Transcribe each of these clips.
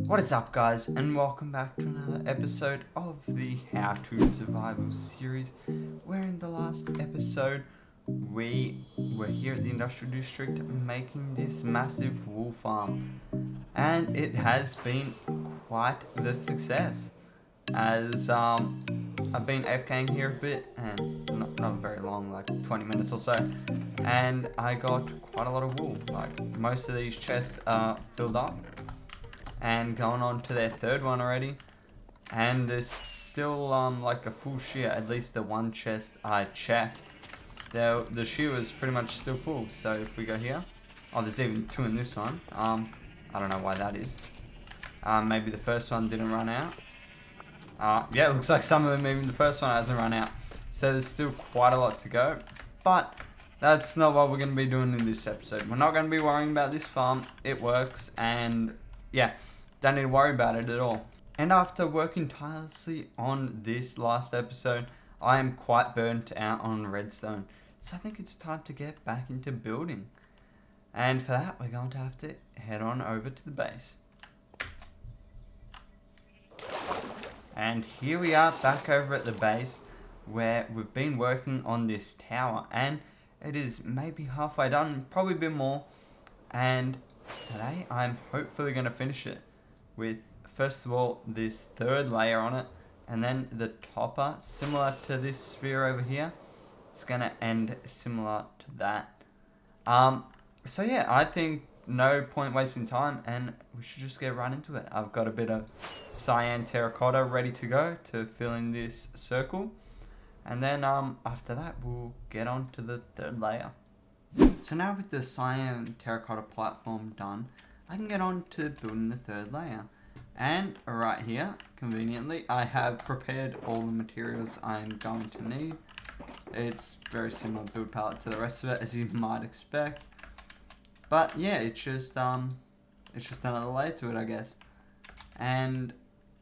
What is up, guys, and welcome back to another episode of the How to Survival series, where in the last episode we were here at the industrial district making this massive wool farm, and it has been quite the success, as I've been AFKing here a bit, and not very long, like 20 minutes or so, and I got quite a lot of wool. Like, most of these chests are filled up and going on to their third one already, and there's still like a full shear. At least the one chest I checked, the shear was pretty much still full. So if we go here, oh, there's even two in this one. I don't know why that is. Maybe the first one didn't run out. Yeah, it looks like some of them, even the first one hasn't run out, so there's still quite a lot to go. But that's not what we're going to be doing in this episode. We're not going to be worrying about this farm. It works, and yeah, don't need to worry about it at all. And after working tirelessly on this last episode, I am quite burnt out on redstone. So I think it's time to get back into building. And for that, we're going to have to head on over to the base. And here we are back over at the base, where we've been working on this tower. And it is maybe halfway done, probably a bit more. And today I'm hopefully going to finish it with, first of all, this third layer on it, and then the topper, similar to this sphere over here. It's going to end similar to that. So yeah, I think no point wasting time, and we should just get right into it. I've got a bit of cyan terracotta ready to go to fill in this circle, and then after that we'll get on to the third layer. So now with the cyan terracotta platform done, I can get on to building the third layer. And right here, conveniently, I have prepared all the materials I'm going to need. It's very similar build palette to the rest of it, as you might expect. But yeah, it's just another layer to it, I guess. And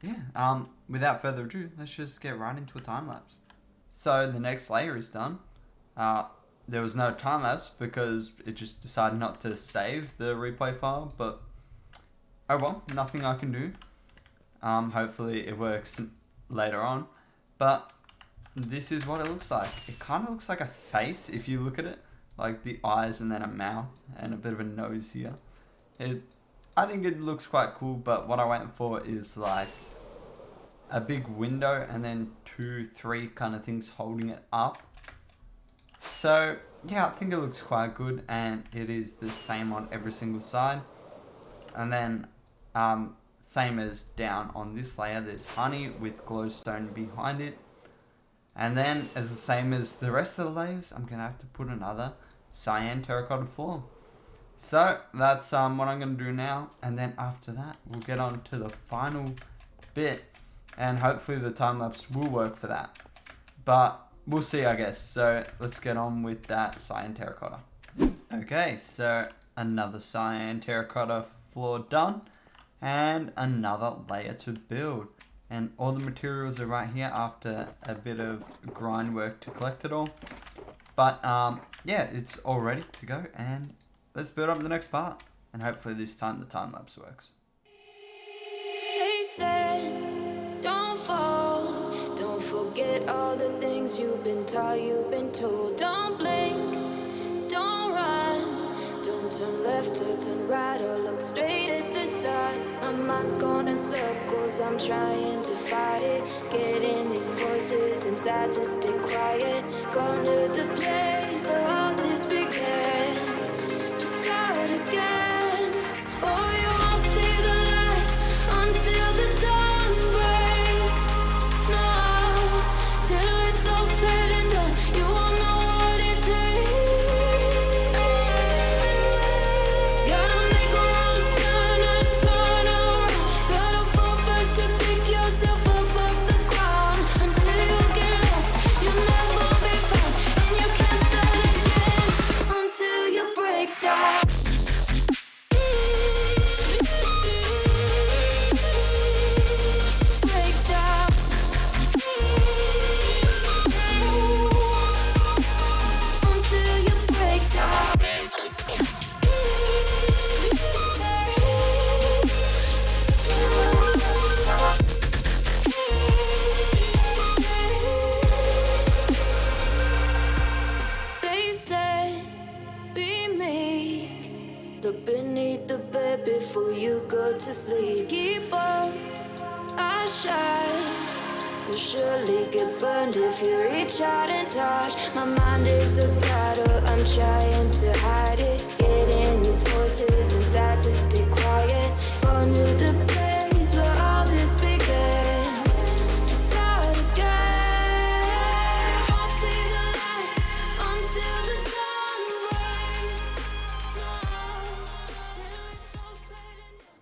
yeah, without further ado, let's just get right into a time lapse. So the next layer is done. There was no time lapse because it just decided not to save the replay file, but oh well, nothing I can do. Hopefully it works later on, but this is what it looks like. It kind of looks like a face if you look at it, like the eyes and then a mouth and a bit of a nose here. I think it looks quite cool, but what I went for is like a big window and then 2, 3 kind of things holding it up. So yeah, I think it looks quite good, and it is the same on every single side. And then same as down on this layer, there's honey with glowstone behind it. And then as the same as the rest of the layers, I'm gonna have to put another cyan terracotta floor. So that's what I'm gonna do now, and then after that we'll get on to the final bit, and hopefully the time lapse will work for that. But we'll see, I guess. So let's get on with that cyan terracotta. Okay, so another cyan terracotta floor done, and another layer to build. And all the materials are right here after a bit of grind work to collect it all. But yeah, it's all ready to go, and let's build up the next part. And hopefully this time the time lapse works. They said, don't fall, don't forget all the things you've been taught, you've been told. Don't blink, don't run, don't turn left or turn right or look straight at the sun. My mind's going in circles, I'm trying to fight it, getting these voices inside to stay quiet. Going to the place where all this began, just start again. Oh, you won't see the light until the dawn breaks. No, till it's all said and done, you won't know what it takes. Gotta make a wrong turn and turn around. Gotta fall fast to pick yourself up off the ground. Until you get lost, you'll never be found, and you can't start again. sleep. Keep up, I shine. You'll surely get burned if you reach out and touch. My mind is a battle, I'm trying to hide it. Getting these voices inside to stay quiet. Going to the place where all this began. To start again. Won't see the light until the dawn breaks. No, till it's all said and done.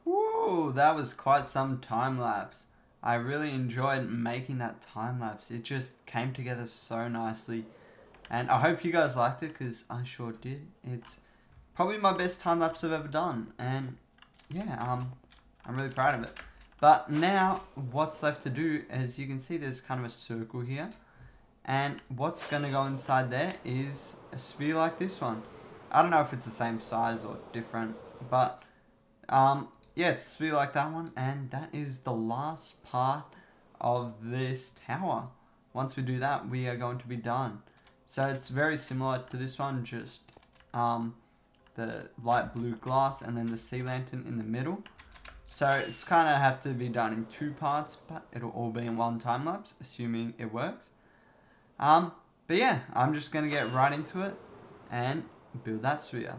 Woo, that was quite some time lapse. I really enjoyed making that time lapse. It just came together so nicely. And I hope you guys liked it, because I sure did. It's probably my best time lapse I've ever done. And yeah, I'm really proud of it. But now, what's left to do, as you can see, there's kind of a circle here. And what's going to go inside there is a sphere like this one. I don't know if it's the same size or different, but yeah, it's a sphere like that one, and that is the last part of this tower. Once we do that, we are going to be done. So it's very similar to this one, just the light blue glass and then the sea lantern in the middle. So it's kind of have to be done in 2 parts, but it'll all be in one time lapse, assuming it works. But yeah, I'm just going to get right into it and build that sphere.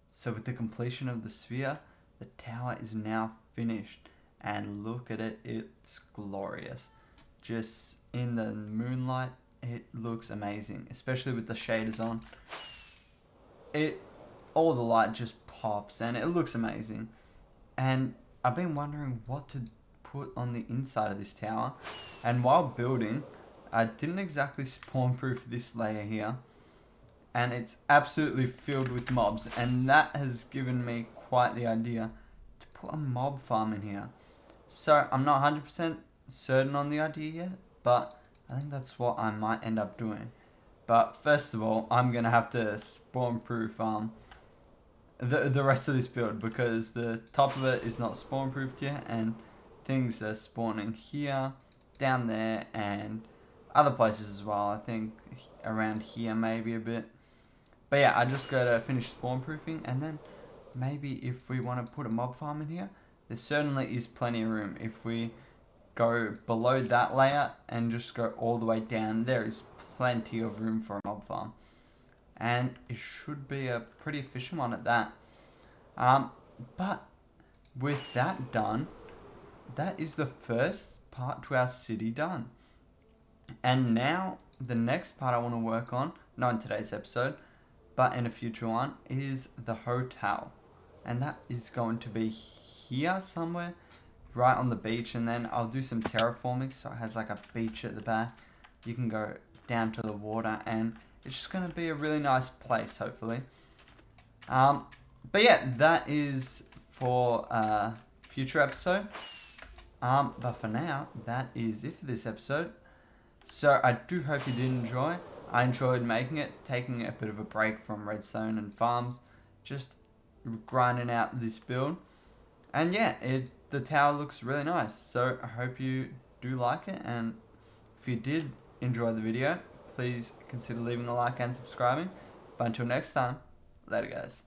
So with the completion of the sphere, the tower is now finished. And look at it, it's glorious. Just in the moonlight, it looks amazing, especially with the shaders on. All the light just pops and it looks amazing. And I've been wondering what to put on the inside of this tower. And while building, I didn't exactly spawn proof this layer here. And it's absolutely filled with mobs, and that has given me quite the idea to put a mob farm in here. So I'm not 100% certain on the idea yet, but I think that's what I might end up doing. But first of all, I'm going to have to spawn proof the rest of this build, because the top of it is not spawn proofed yet, and things are spawning here, down there, and other places as well. I think around here maybe a bit. But yeah, I just got to finish spawn proofing, and then maybe if we want to put a mob farm in here, there certainly is plenty of room. If we go below that layer and just go all the way down, there is plenty of room for a mob farm. And it should be a pretty efficient one at that. But with that done, that is the first part to our city done. And now the next part I want to work on, not in today's episode, but in a future one, is the hotel. And that is going to be here somewhere, right on the beach. And then I'll do some terraforming, so it has like a beach at the back. You can go down to the water, and it's just going to be a really nice place, hopefully. But yeah, that is for a future episode. But for now, that is it for this episode. So I do hope you did enjoy. I enjoyed making it, taking a bit of a break from redstone and farms, just grinding out this build. And yeah, the tower looks really nice. So I hope you do like it, and if you did enjoy the video, please consider leaving a like and subscribing. But until next time, later guys.